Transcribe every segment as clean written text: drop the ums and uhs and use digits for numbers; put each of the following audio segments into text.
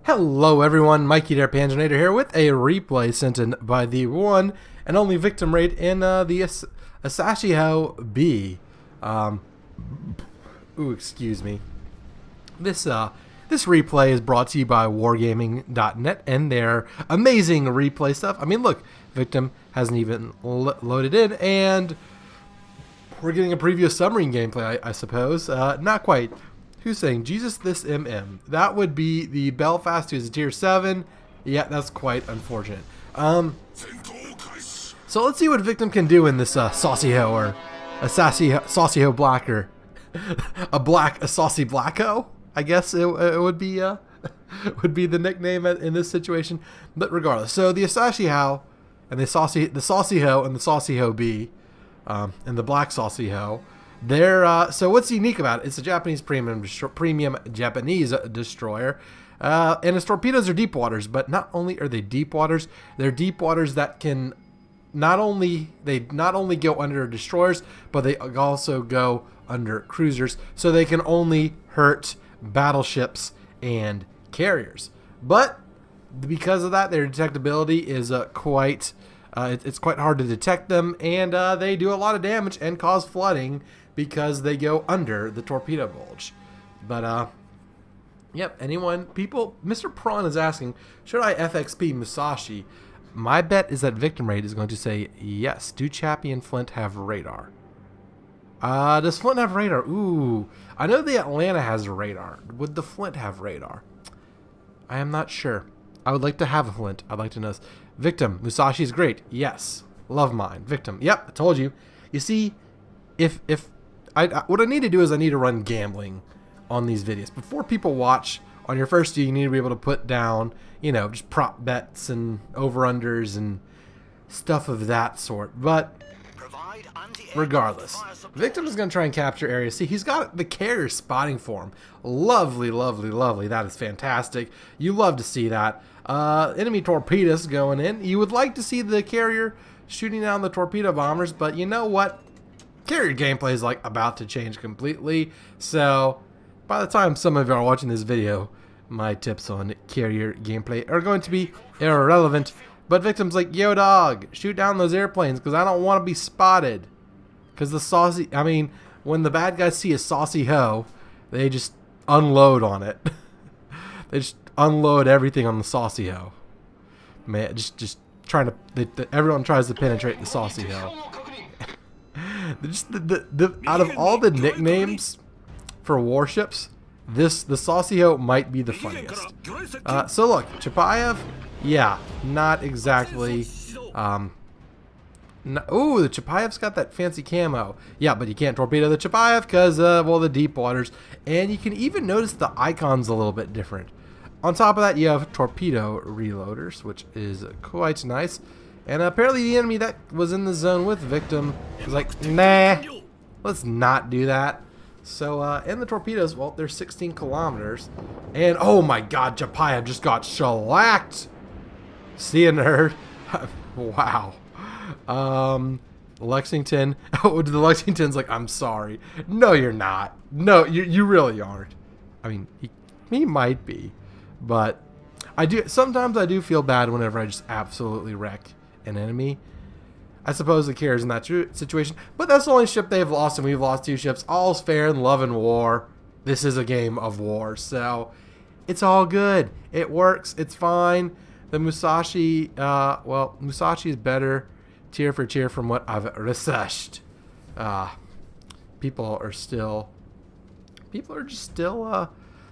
Hello everyone, Mikey there, Panzernator here with a replay sent in by the one and only Victim Raid in the Asashio B. Excuse me. This replay is brought to you by Wargaming.net and their amazing replay stuff. I mean, look, Victim hasn't even loaded in, and we're getting a preview of submarine gameplay, I suppose. Not quite. Who's saying Jesus this MM? That would be the Belfast, who's a tier 7. Yeah, that's quite unfortunate. So let's see what Victim can do in this Asashio, or Asashio Blacker. a saucy Blacko, I guess it would be the nickname in this situation. But regardless, so the Asashio and the Saucyho and the Saucyho B, and the Black Saucyho. So what's unique about it? It's a Japanese premium Japanese destroyer, and its torpedoes are deep waters. But not only are they deep waters, they're deep waters that can not only go under destroyers, but they also go under cruisers. So they can only hurt battleships and carriers. But because of that, their detectability is it's quite hard to detect them, and they do a lot of damage and cause flooding because they go under the torpedo bulge. But yep, Mr. Prawn is asking, should I FXP Musashi? My bet is that Victim Raid is going to say yes. Do Chappie and Flint have radar? Does Flint have radar? Ooh, I know the Atlanta has radar. Would the Flint have radar? I am not sure. I would like to have a Flint. I'd like to know this. Victim, Musashi is great. Yes. Love mine. Victim. Yep, I told you. You see, what I need to do is I need to run gambling on these videos. Before people watch, on your first view, you need to be able to put down, just prop bets and over-unders and stuff of that sort. But regardless, Victim is going to try and capture areas. See, he's got the carrier spotting for him. Lovely, lovely, lovely. That is fantastic. You love to see that. Enemy torpedoes going in. You would like to see the carrier shooting down the torpedo bombers, but you know what? Carrier gameplay is about to change completely. So by the time some of you are watching this video, my tips on carrier gameplay are going to be irrelevant. But Victim's like, yo dog, shoot down those airplanes because I don't want to be spotted. Because when the bad guys see a saucy hoe, they just unload on it. They just unload everything on the saucy hoe. Man, just trying to, everyone tries to penetrate the saucy hoe. Out of all the nicknames for warships, the Saucyho might be the funniest. So look, Chapayev, yeah, not exactly. The Chapayev's got that fancy camo. Yeah, but you can't torpedo the Chapayev because, the deep waters. And you can even notice the icons a little bit different. On top of that, you have torpedo reloaders, which is quite nice. And apparently the enemy that was in the zone with Victim was like, nah, let's not do that. So, and the torpedoes, well, they're 16 kilometers. And, oh my god, Chapayev just got shellacked. See ya, nerd. Wow. Lexington. Oh, the Lexington's like, I'm sorry. No, you're not. No, you really aren't. I mean, he might be. But sometimes I do feel bad whenever I just absolutely wreck an enemy. I suppose the carrier's in that situation, but that's the only ship they've lost, and we've lost 2 ships. All's fair in love and war. This is a game of war, so it's all good. It works. It's fine. The Musashi, Musashi is better tier for tier from what I've researched. People are just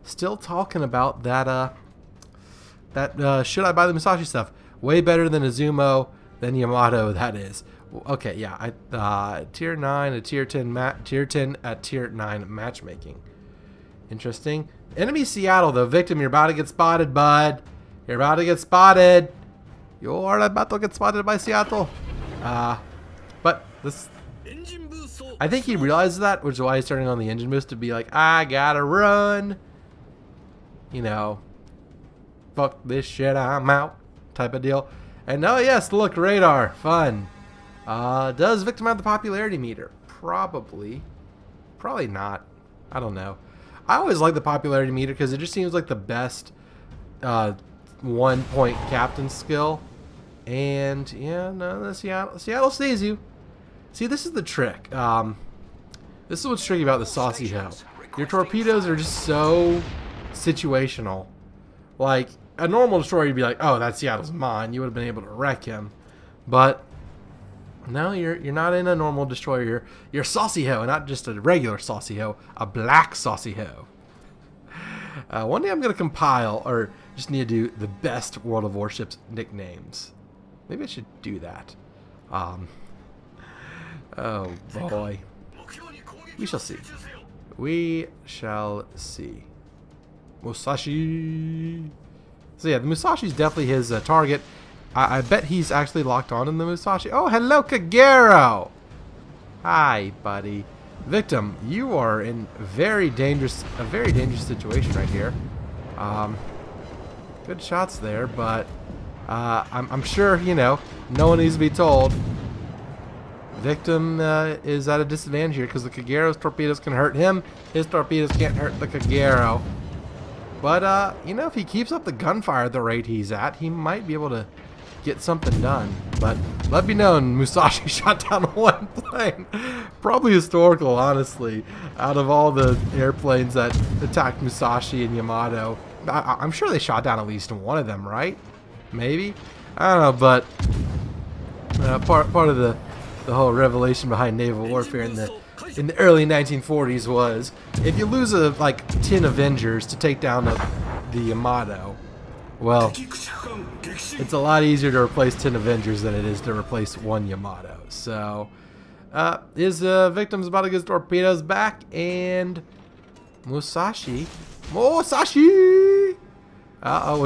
still talking about that. Should I buy the Musashi stuff? Way better than Izumo, than Yamato. That is okay. Yeah, tier 9, a tier 10, tier 10 at tier 9 matchmaking. Interesting. Enemy Seattle though. Victim, you're about to get spotted, bud. You're about to get spotted. You're about to get spotted by Seattle. But this, I think he realizes that, which is why he's turning on the engine boost to be like, I gotta run. Fuck this shit, I'm out. Type of deal. And oh yes, look, radar, fun. Does Victim have the popularity meter? Probably not. I don't know. I always like the popularity meter because it just seems like the best 1-point captain skill. And yeah, no, the Seattle sees you. See, this is the trick. This is what's tricky about the Asashio. Your torpedoes are just so situational. Like a normal destroyer, you'd be like, "Oh, that Seattle's mine." You would have been able to wreck him, but no, you're not in a normal destroyer. You're Asashio, not just a regular Asashio, a black Asashio. One day I'm gonna compile, or just need to do the best World of Warships nicknames. Maybe I should do that. Oh boy, we shall see. We shall see. Musashi. So yeah, the Musashi's definitely his target. I bet he's actually locked on in the Musashi. Oh, hello, Kagero. Hi, buddy. Victim, you are in a very dangerous situation right here. Good shots there, but I'm sure, you know, no one needs to be told. Victim is at a disadvantage here because the Kagero's torpedoes can hurt him. His torpedoes can't hurt the Kagero. But, you know, if he keeps up the gunfire at the rate he's at, he might be able to get something done. But let me know, Musashi shot down one plane. Probably historical, honestly, out of all the airplanes that attacked Musashi and Yamato. I'm sure they shot down at least one of them, right? Maybe? I don't know, but part of the whole revelation behind naval warfare in the early 1940s was if you lose like 10 Avengers to take down the Yamato, well, it's a lot easier to replace 10 Avengers than it is to replace one Yamato. So his victim's about to get his torpedoes back, and Musashi. Which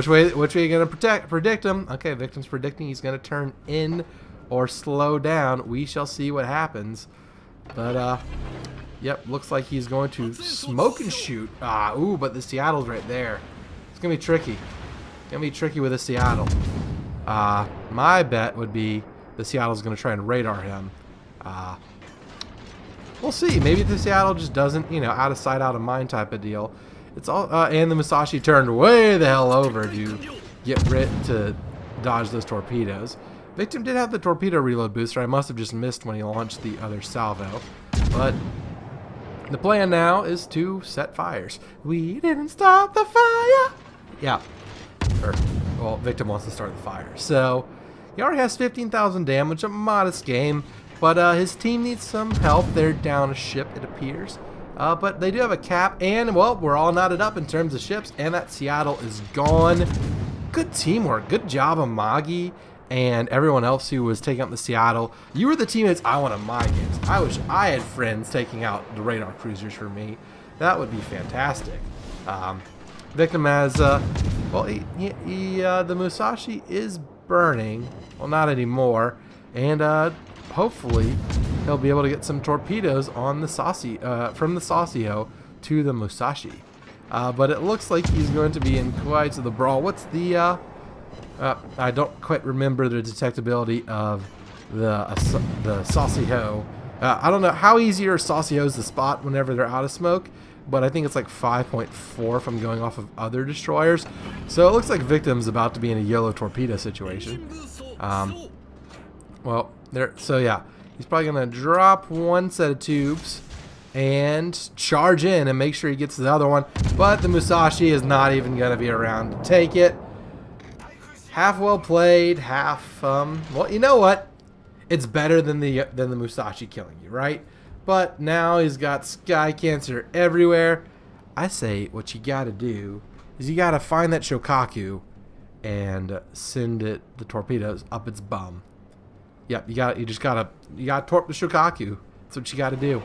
way are you gonna predict him? Okay, victim's predicting he's gonna turn in or slow down. We shall see what happens. But yep, looks like he's going to smoke and shoot. Ooh, but the Seattle's right there. It's gonna be tricky. It's gonna be tricky with the Seattle. My bet would be the Seattle's gonna try and radar him. We'll see. Maybe the Seattle just doesn't, you know, out of sight, out of mind type of deal. It's all. And the Musashi turned way the hell over to get rid to dodge those torpedoes. Victim did have the torpedo reload booster. I must have just missed when he launched the other salvo. But the plan now is to set fires. We didn't start the fire. Yeah. Well, Victim wants to start the fire. So he already has 15,000 damage, a modest game. But his team needs some help. They're down a ship, it appears. But they do have a cap. And, well, we're all knotted up in terms of ships. And that Seattle is gone. Good teamwork. Good job, Amagi. And everyone else who was taking out the Seattle. You were the teammates I wanted my games. I wish I had friends taking out the radar cruisers for me. That would be fantastic. Victim has, well, the Musashi is burning. Well, not anymore. And hopefully he'll be able to get some torpedoes on the from the Asashio to the Musashi. But it looks like he's going to be in quite the brawl. What's the I don't quite remember the detectability of the Asashio. I don't know how easy are Asashios to spot whenever they're out of smoke, but I think it's like 5.4 from going off of other destroyers. So it looks like Victim's about to be in a yellow torpedo situation. Well, so yeah, he's probably gonna drop one set of tubes and charge in and make sure he gets the other one. But the Musashi is not even gonna be around to take it. Half well played, half well, you know what? It's better than the Musashi killing you, right? But now he's got sky cancer everywhere. I say what you gotta do is you gotta find that Shokaku and send it the torpedoes up its bum. Yep, you gotta torp the Shokaku. That's what you gotta do.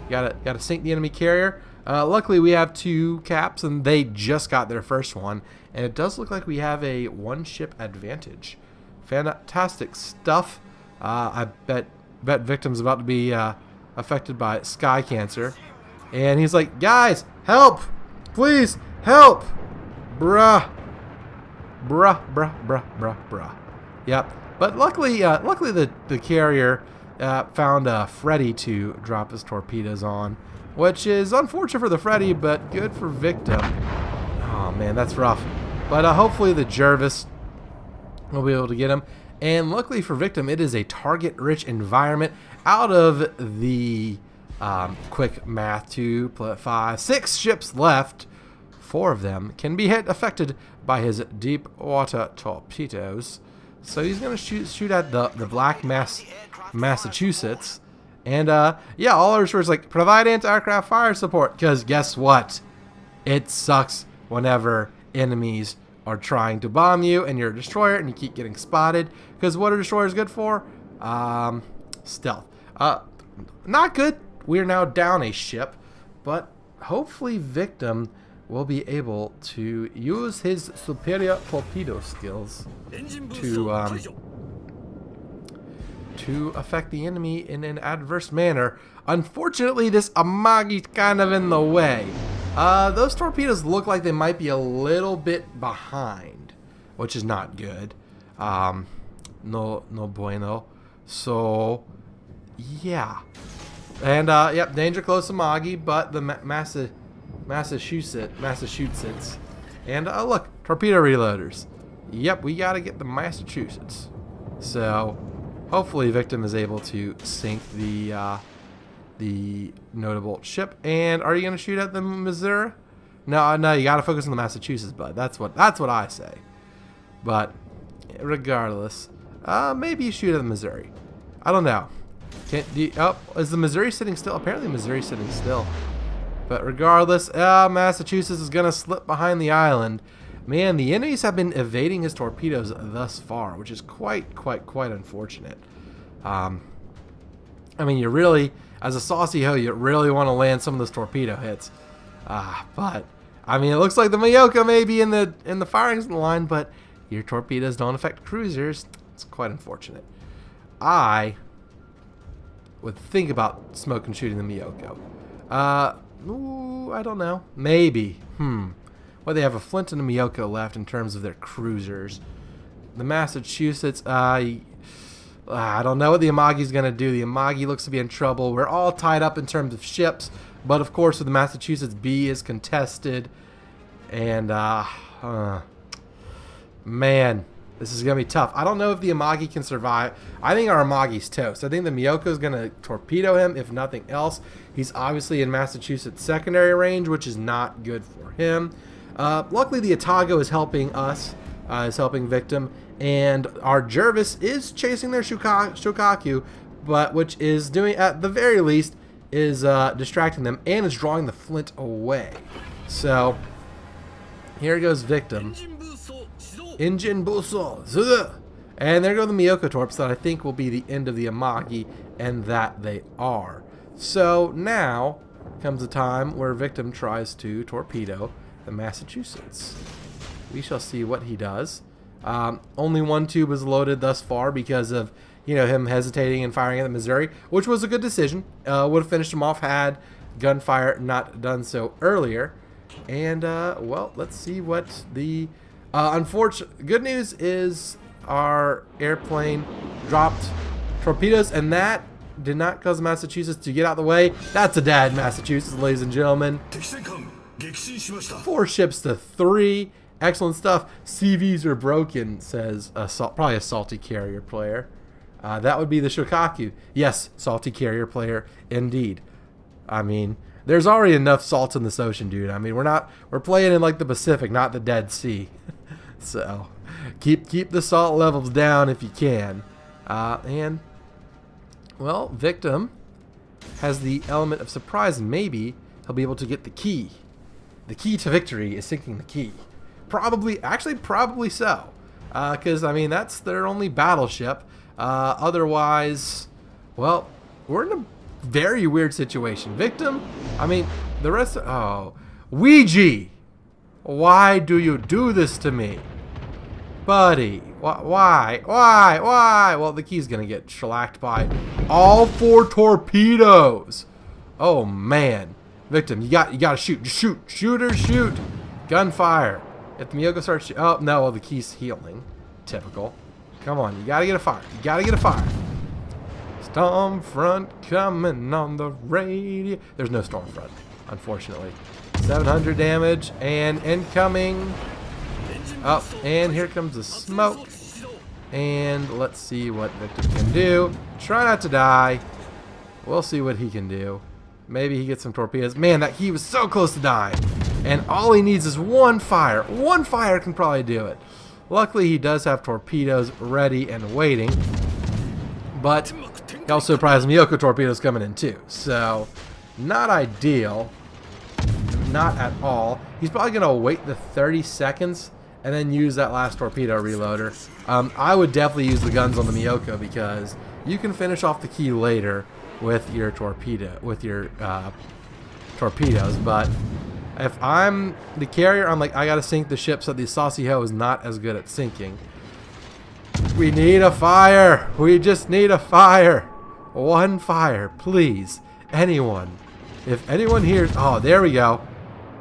You gotta sink the enemy carrier. Luckily we have 2 caps and they just got their first one, and it does look like we have a 1-ship advantage. Fantastic stuff. I bet Victim's about to be affected by sky cancer, and he's like, guys, help, please help, bruh. Yep. But luckily the carrier found Freddy to drop his torpedoes on, which is unfortunate for the Freddy, but good for Victim. Oh man, that's rough. But hopefully the Jervis will be able to get him. And luckily for Victim, it is a target-rich environment. Out of the quick math, 2 plus 5, 6 ships left. 4 of them can be affected by his deep water torpedoes. So he's going to shoot at the Black Massachusetts. And yeah, all our resources like provide anti-aircraft fire support. Because guess what? It sucks whenever enemies are trying to bomb you and you're a destroyer and you keep getting spotted. Because what are destroyers good for? Stealth. Not good. We are now down a ship, but hopefully Victim will be able to use his superior torpedo skills to affect the enemy in an adverse manner. Unfortunately, this Amagi's kind of in the way. Those torpedoes look like they might be a little bit behind, which is not good. No bueno. So, yeah. And, yep, danger close to Amagi, but the Massachusetts. And, look, torpedo reloaders. Yep, we gotta get the Massachusetts. So, hopefully Victim is able to sink the notable ship. And are you gonna shoot at the Missouri? No, you gotta focus on the Massachusetts, bud. That's what I say. But regardless, maybe you shoot at the Missouri. I don't know. Is the Missouri sitting still? Apparently Missouri's sitting still. But regardless, Massachusetts is gonna slip behind the island. Man, the enemies have been evading his torpedoes thus far, which is quite unfortunate. I mean, you really, as a saucy hoe, you really want to land some of those torpedo hits. But I mean, it looks like the Miyoko may be in the firing line, but your torpedoes don't affect cruisers. It's quite unfortunate. I would think about smoke and shooting the Miyoko. Ooh, I don't know. Maybe. Well, they have a Flint and a Miyoko left in terms of their cruisers. The Massachusetts, I don't know what the Amagi's going to do. The Amagi looks to be in trouble. We're all tied up in terms of ships. But, of course, with the Massachusetts, B is contested. And, man, this is going to be tough. I don't know if the Amagi can survive. I think our Amagi's toast. I think the Miyoko's going to torpedo him, if nothing else. He's obviously in Massachusetts secondary range, which is not good for him. Luckily, the Atago is helping us, is helping Victim, and our Jervis is chasing their Shokaku, but which is doing, at the very least, is distracting them and is drawing the Flint away. So, here goes Victim. Engine buso. And there go the Miyoko torps that I think will be the end of the Amagi, and that they are. So, now comes the time where Victim tries to torpedo the Massachusetts. We shall see what he does. Only one tube is loaded thus far because of, him hesitating and firing at the Missouri, which was a good decision. Would have finished him off had gunfire not done so earlier. And, well, let's see what the good news is our airplane dropped torpedoes, and that did not cause Massachusetts to get out of the way. That's a dad, Massachusetts, ladies and gentlemen. 4 ships to 3. Excellent stuff. CVs are broken, says probably a salty carrier player. That would be the Shokaku. Yes, salty carrier player, indeed. I mean, there's already enough salt in this ocean, dude. I mean, we're playing in like the Pacific, not the Dead Sea. So, keep the salt levels down if you can. And, well, Victim has the element of surprise, and maybe he'll be able to get the key. The key to victory is sinking the key. Probably so. Because, I mean, that's their only battleship. Otherwise, well, we're in a very weird situation. Victim, I mean, the rest of... Oh, Ouija! Why do you do this to me? Buddy, why? Well, the key's going to get shellacked by all 4 torpedoes. Oh, man. Victim, you got to shoot. Just shoot. Shooters, shoot. Gunfire. If the Miyoko starts shooting... Oh, no, well, the key's healing. Typical. Come on, you got to get a fire. Storm front coming on the radio. There's no storm front, unfortunately. 700 damage and incoming. Oh, and here comes the smoke. And let's see what Victim can do. Try not to die. We'll see what he can do. Maybe he gets some torpedoes. Man, that he was so close to dying. And all he needs is one fire. One fire can probably do it. Luckily, he does have torpedoes ready and waiting. But he also probably has Miyoko torpedoes coming in too. So, not ideal. Not at all. He's probably going to wait the 30 seconds and then use that last torpedo reloader. I would definitely use the guns on the Miyoko because you can finish off the key later with your torpedoes. But if I'm the carrier, I'm like, I gotta sink the ship so the Asashio is not as good at sinking. We need a fire. We just need a fire. One fire, please. Anyone. If anyone hears, oh, there we go.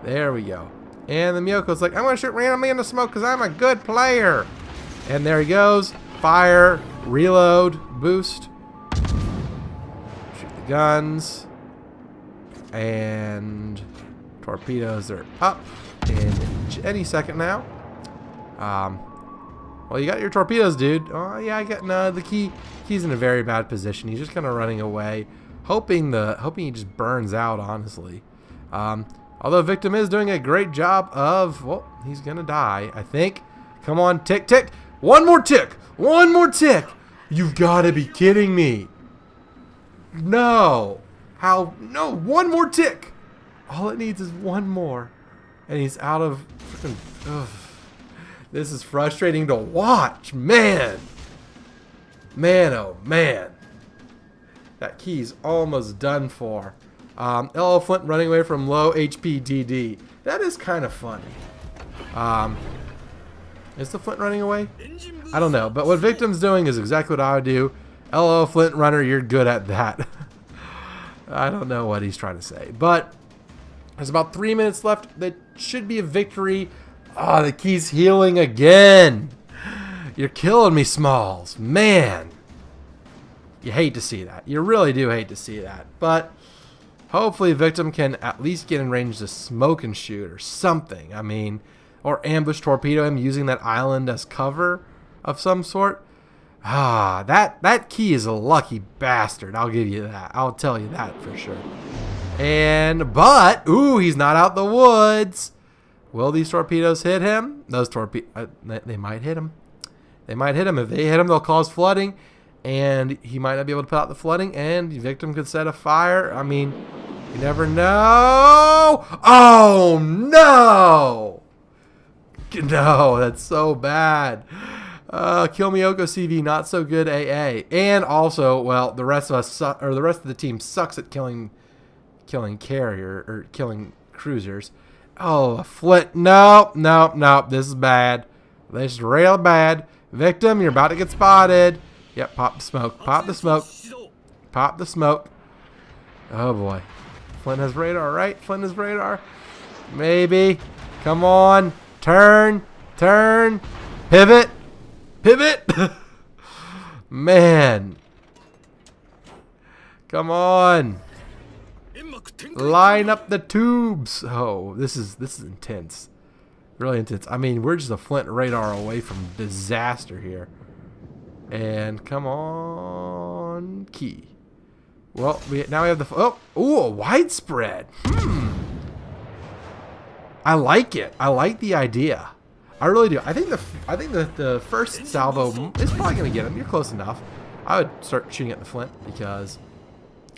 There we go. And the Miyoko's like, I'm going to shoot randomly in the smoke because I'm a good player. And there he goes. Fire, reload, boost. Shoot the guns. And torpedoes are up in any second now. Well, you got your torpedoes, dude. Oh, yeah, I got no. The key's in a very bad position. He's just kind of running away, hoping he just burns out, honestly. Although Victim is doing a great job of, well, he's gonna die, I think. Come on, tick, tick. One more tick. One more tick. You've got to be kidding me. No. How? No, one more tick. All it needs is one more. And he's out of freaking, ugh. This is frustrating to watch. Man. Man, oh, man. That key's almost done for. LL Flint running away from low HP DD. That is kind of funny. Is the Flint running away? I don't know. But what Victim's doing is exactly what I would do. LL Flint runner, you're good at that. I don't know what he's trying to say. But there's about 3 minutes left. That should be a victory. Ah, the key's healing again. You're killing me, Smalls. Man. You hate to see that. You really do hate to see that. But hopefully Victim can at least get in range to smoke and shoot or something. I mean, or ambush torpedo him using that island as cover of some sort. Ah, that key is a lucky bastard. I'll give you that. I'll tell you that for sure. But, ooh, he's not out the woods. Will these torpedoes hit him? Those they might hit him. They might hit him. If they hit him, they'll cause flooding. And he might not be able to put out the flooding. And the Victim could set a fire. I mean, you never know. Oh, no. No, that's so bad. Kill Miyoko CV, not so good AA. And also, well, the rest of us or the rest of the team sucks at killing carrier or killing cruisers. Oh, a Flint. Nope, nope, nope. This is bad. This is real bad. Victim, you're about to get spotted. Yep, pop the smoke. Pop the smoke. Pop the smoke. Oh, boy. Flint has radar, right? Flint has radar. Maybe. Come on. Turn. Turn. Pivot. Pivot. Man. Come on. Line up the tubes. Oh, this is intense. Really intense. I mean, we're just a Flint radar away from disaster here. And come on, key. Well, now we have the a widespread. I like it. I like the idea. I really do. I think the first salvo is probably gonna get him. You're close enough. I would start shooting at the Flint because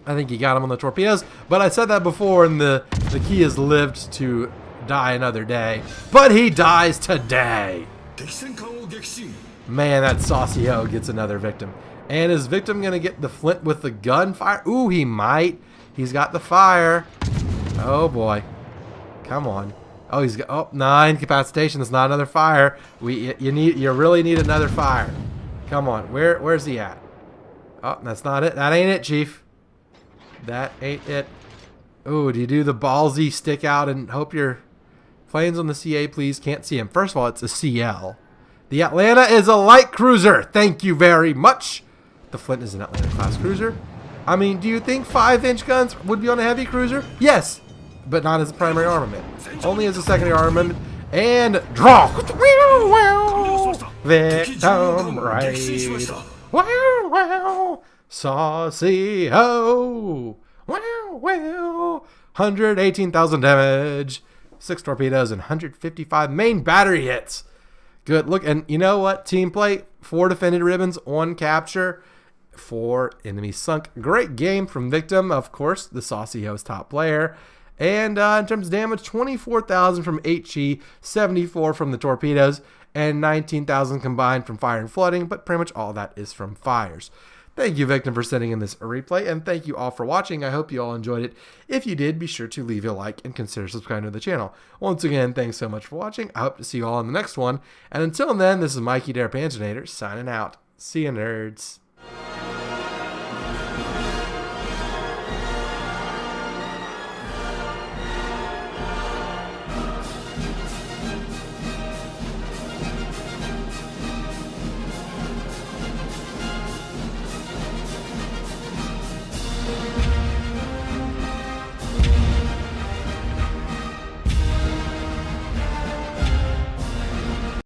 I think you got him on the torpedoes. But I said that before, and the key has lived to die another day. But he dies today. Man, that Asashio gets another Victim. And is Victim going to get the Flint with the gunfire? Ooh, he might. He's got the fire. Oh, boy. Come on. Oh, he's got 9 incapacitation. That's not another fire. You really need another fire. Come on. Where's he at? Oh, that's not it. That ain't it, Chief. That ain't it. Ooh, do you do the ballsy stick out and hope your planes on the CA, please? Can't see him. First of all, it's a CL. The Atlanta is a light cruiser. Thank you very much. The Flint is an Atlanta class cruiser. I mean, do you think 5-inch guns would be on a heavy cruiser? Yes, but not as a primary armament. Only as a secondary armament. And draw. Victim raid. Wow, wow. Asashio. Wow, wow. 118,000 damage. 6 torpedoes and 155 main battery hits. Good. Look, and you know what? Team play. 4 defended ribbons, 1 capture, 4 enemies sunk. Great game from Victim, of course, the Asashio's top player. And in terms of damage, 24,000 from HE, 74 from the torpedoes, and 19,000 combined from fire and flooding, but pretty much all that is from fires. Thank you, Victim, for sending in this replay, and thank you all for watching. I hope you all enjoyed it. If you did, be sure to leave a like and consider subscribing to the channel. Once again, thanks so much for watching. I hope to see you all in the next one. And until then, this is Mikey Panzernator signing out. See you, nerds.